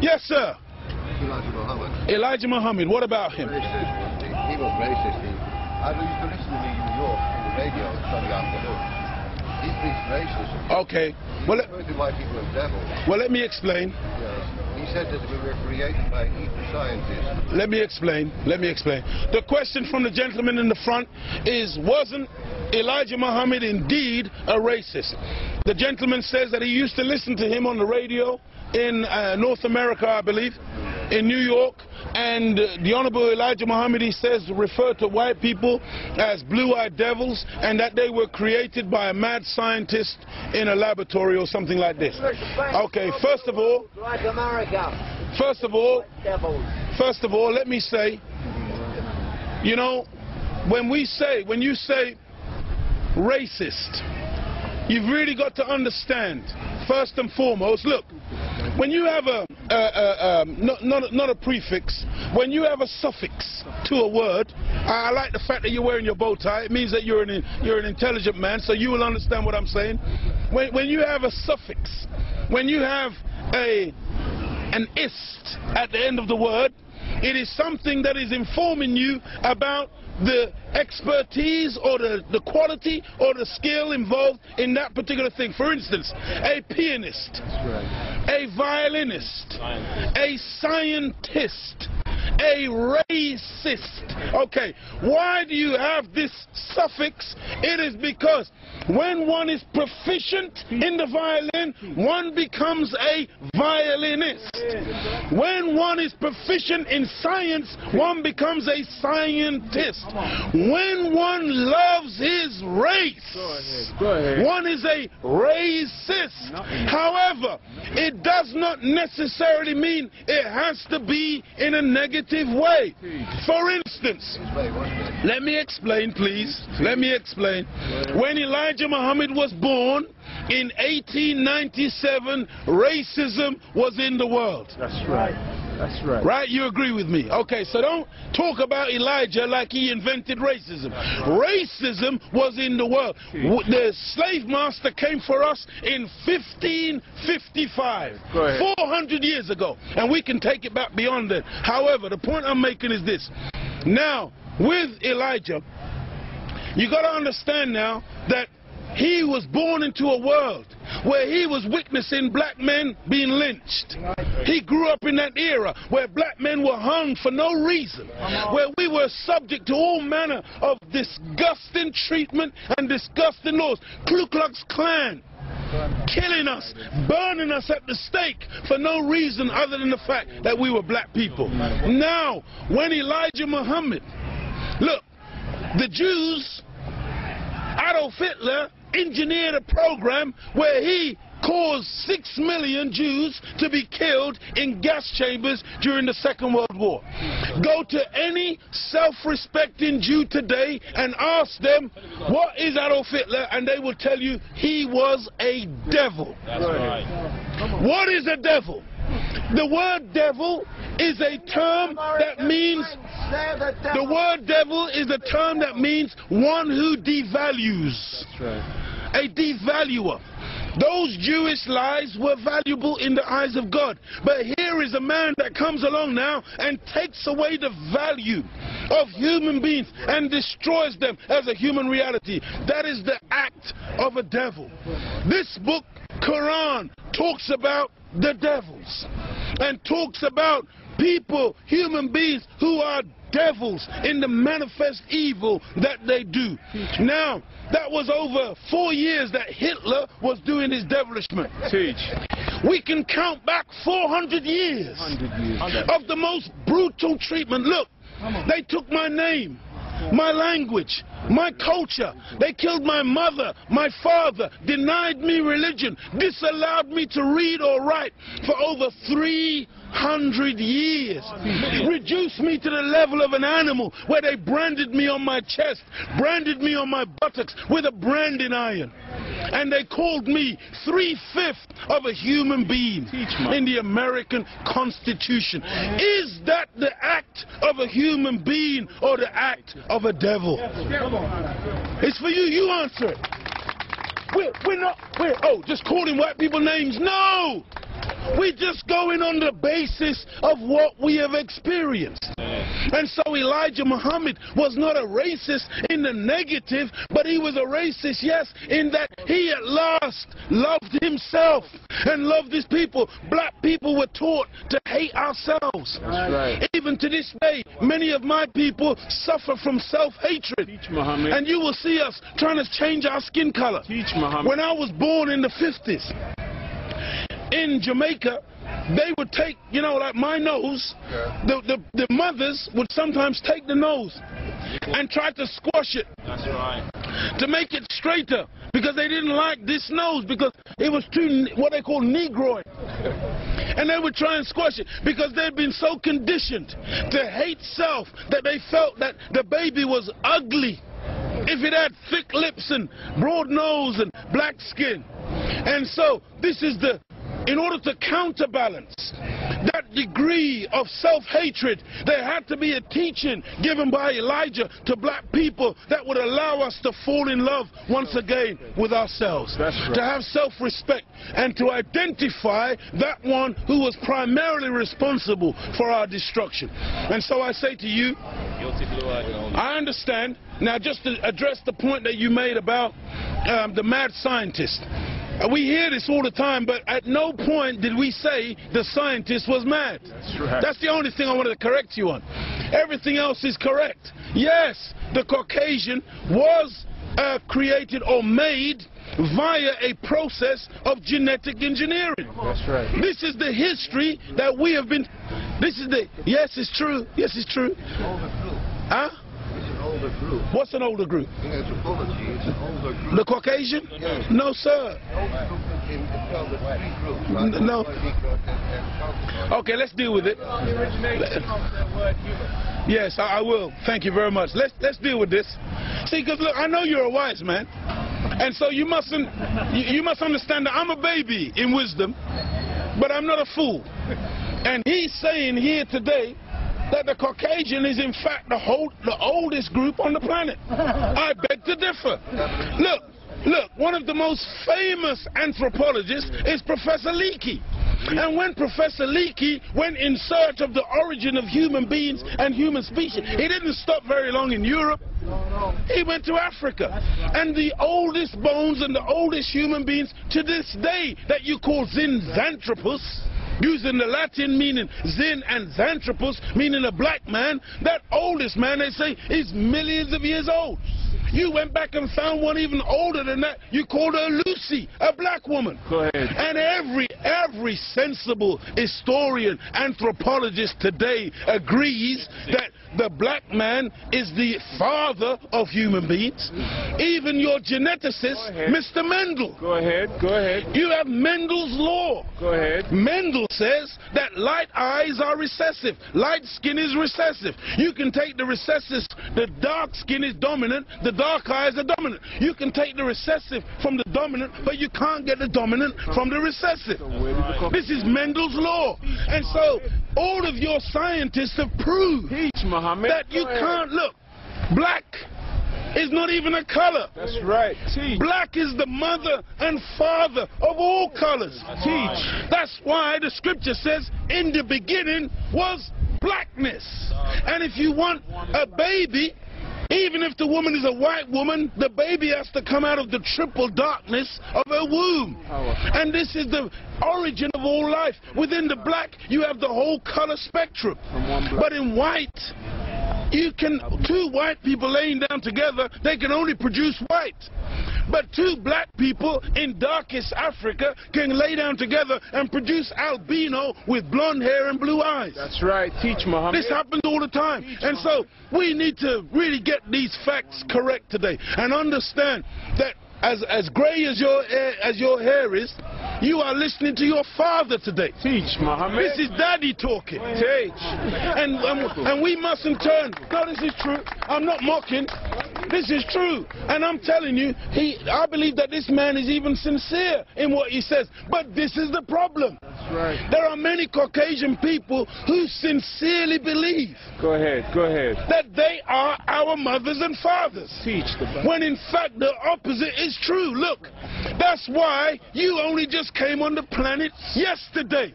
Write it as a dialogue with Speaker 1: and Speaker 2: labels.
Speaker 1: Yes, sir.
Speaker 2: Elijah Muhammad.
Speaker 1: Elijah Muhammad, what about him?
Speaker 2: Racist. He was racist. I used to listen to me in New York on the radio on Sunday afternoon. He preached racism.
Speaker 1: Okay. Well,
Speaker 2: referred to white people as devils.
Speaker 1: Well, let me explain.
Speaker 2: Yes. He said that we were created by evil scientists.
Speaker 1: Let me explain. The question from the gentleman in the front is, wasn't Elijah Muhammad indeed a racist? The gentleman says that he used to listen to him on the radio in North America, I believe, in New York, and the Honorable Elijah Muhammad, he says, referred to white people as blue-eyed devils, and that they were created by a mad scientist in a laboratory or something like this. Okay, first of all, let me say, you know, when you say racist, you've really got to understand, first and foremost, look, when you have not a prefix, when you have a suffix to a word, I like the fact that you're wearing your bow tie. It means that you're an intelligent man, so you will understand what I'm saying. When you have a suffix, when you have an ist at the end of the word, it is something that is informing you about the expertise or the quality or the skill involved in that particular thing. For instance, a pianist, a violinist, a scientist, a racist. Okay, why do you have this suffix? It is because when one is proficient in the violin, one becomes a violinist. When one is proficient in science, one becomes a scientist. When one loves his race, one is a racist. However, it does not necessarily mean it has to be in a negative way. For instance, let me explain, please. Let me explain. When Elijah Muhammad was born in 1897, racism was in the world. That's right. That's right. Right? You agree with me? Okay, so don't talk about Elijah like he invented racism. Racism was in the world. The slave master came for us in 1555, 400 years ago, and we can take it back beyond that. However, the point I'm making is this. Now, with Elijah, you got to understand now that he was born into a world where he was witnessing black men being lynched. He grew up in that era where black men were hung for no reason, where we were subject to all manner of disgusting treatment and disgusting laws. Ku Klux Klan killing us, burning us at the stake for no reason other than the fact that we were black people. Now, when Elijah Muhammad, look, the Jews, Adolf Hitler engineered a program where he caused 6 million Jews to be killed in gas chambers during the Second World War. Go to any self-respecting Jew today and ask them, what is Adolf Hitler? And they will tell you he was a devil. That's right. What is a devil? The word devil is a term that means, the word devil is a term that means one who devalues. That's right. A devaluer. Those Jewish lies were valuable in the eyes of God. But here is a man that comes along now and takes away the value of human beings and destroys them as a human reality. That is the act of a devil. This book, Quran, talks about the devils and talks about people, human beings who are devils in the manifest evil that they do. Now, that was over 4 years that Hitler was doing his devilishment. We can count back 400 years of the most brutal treatment. Look, they took my name, my language, my culture. They killed my mother, my father, denied me religion, disallowed me to read or write for over 300 years. Reduced me to the level of an animal where they branded me on my chest, branded me on my buttocks with a branding iron. And they called me 3/5 of a human being in the American Constitution. Is that the act of a human being or the act of a devil? It's for you. You answer it. We're not, just calling white people names. No! We're just going on the basis of what we have experienced. And so Elijah Muhammad was not a racist in the negative, but he was a racist, yes, in that he at last loved himself and loved his people. Black people were taught to hate ourselves.
Speaker 3: That's right.
Speaker 1: Even to this day, many of my people suffer from self-hatred.
Speaker 3: Teach Muhammad.
Speaker 1: And you will see us trying to change our skin color.
Speaker 3: Teach Muhammad.
Speaker 1: When I was born in the 50s, in Jamaica, they would take, you know, like my nose, the mothers would sometimes take the nose and try to squash it.
Speaker 3: That's right.
Speaker 1: To make it straighter, because they didn't like this nose, because it was too, what they call negroid. And they would try and squash it, because they'd been so conditioned to hate self that they felt that the baby was ugly if it had thick lips and broad nose and black skin. And so this is the, in order to counterbalance that degree of self-hatred, there had to be a teaching given by Elijah to black people that would allow us to fall in love once again with ourselves.
Speaker 3: That's right.
Speaker 1: To have self-respect and to identify that one who was primarily responsible for our destruction. And so I say to you, I understand. Now, just to address the point that you made about the mad scientist. We hear this all the time, but at no point did we say the scientist was mad.
Speaker 3: That's right.
Speaker 1: That's the only thing I wanted to correct you on. Everything else is correct. Yes, the Caucasian was created or made via a process of genetic engineering.
Speaker 3: That's right.
Speaker 1: This is the history that we have been, this is the, yes, it's true. Yes, it's true. Huh?
Speaker 2: Older group.
Speaker 1: What's an older group?
Speaker 2: In anthropology, it's an older group.
Speaker 1: The Caucasian?
Speaker 2: Yes.
Speaker 1: No, sir.
Speaker 2: Older group became the three groups. Right?
Speaker 1: No.
Speaker 2: And
Speaker 1: Okay, let's deal with it. Yes, I will. Thank you very much. Let's deal with this. See, because look, I know you're a wise man, and so you must understand that I'm a baby in wisdom, but I'm not a fool. And he's saying here today that the Caucasian is in fact the oldest group on the planet. I beg to differ. Look, one of the most famous anthropologists is Professor Leakey. And when Professor Leakey went in search of the origin of human beings and human species, he didn't stop very long in Europe. He went to Africa. And the oldest bones and the oldest human beings to this day that you call Zinjanthropus, using the Latin meaning Zin and Xanthropus, meaning a black man, that oldest man, they say, is millions of years old. You went back and found one even older than that. You called her Lucy, a black woman.
Speaker 3: Go ahead.
Speaker 1: And every sensible historian, anthropologist today agrees that the black man is the father of human beings. Even your geneticist, Mr. Mendel.
Speaker 3: Go ahead. Go ahead.
Speaker 1: You have Mendel's law.
Speaker 3: Go ahead.
Speaker 1: Mendel says that light eyes are recessive, light skin is recessive. You can take the recessive, the dark skin is dominant, the dark eyes are dominant. You can take the recessive from the dominant, but you can't get the dominant from the recessive. This is Mendel's law. And so all of your scientists have proved that you can't, look, black is not even a color.
Speaker 3: That's right. Teach.
Speaker 1: Black is the mother and father of all colors.
Speaker 3: Teach.
Speaker 1: That's why the scripture says, in the beginning was blackness. And if you want a baby, even if the woman is a white woman, the baby has to come out of the triple darkness of her womb. And this is the origin of all life. Within the black, you have the whole color spectrum. But in white, you can, two white people laying down together, they can only produce white. But two black people in darkest Africa can lay down together and produce albino with blonde hair and blue eyes.
Speaker 3: That's right. Teach, Muhammad.
Speaker 1: This happens all the time. And so we need to really get these facts correct today and understand that as gray as your hair is, you are listening to your father today.
Speaker 3: Teach, Muhammad.
Speaker 1: This is daddy talking.
Speaker 3: Teach.
Speaker 1: And we mustn't turn. No, this is true. I'm not mocking. This is true. And I'm telling you, I believe that this man is even sincere in what he says. But this is the problem.
Speaker 3: right.
Speaker 1: There are many Caucasian people who sincerely believe
Speaker 3: Go ahead. Go ahead.
Speaker 1: that they are our mothers and fathers.
Speaker 3: Teach the Bible.
Speaker 1: When in fact the opposite is true. Look, that's why you only just came on the planet yesterday.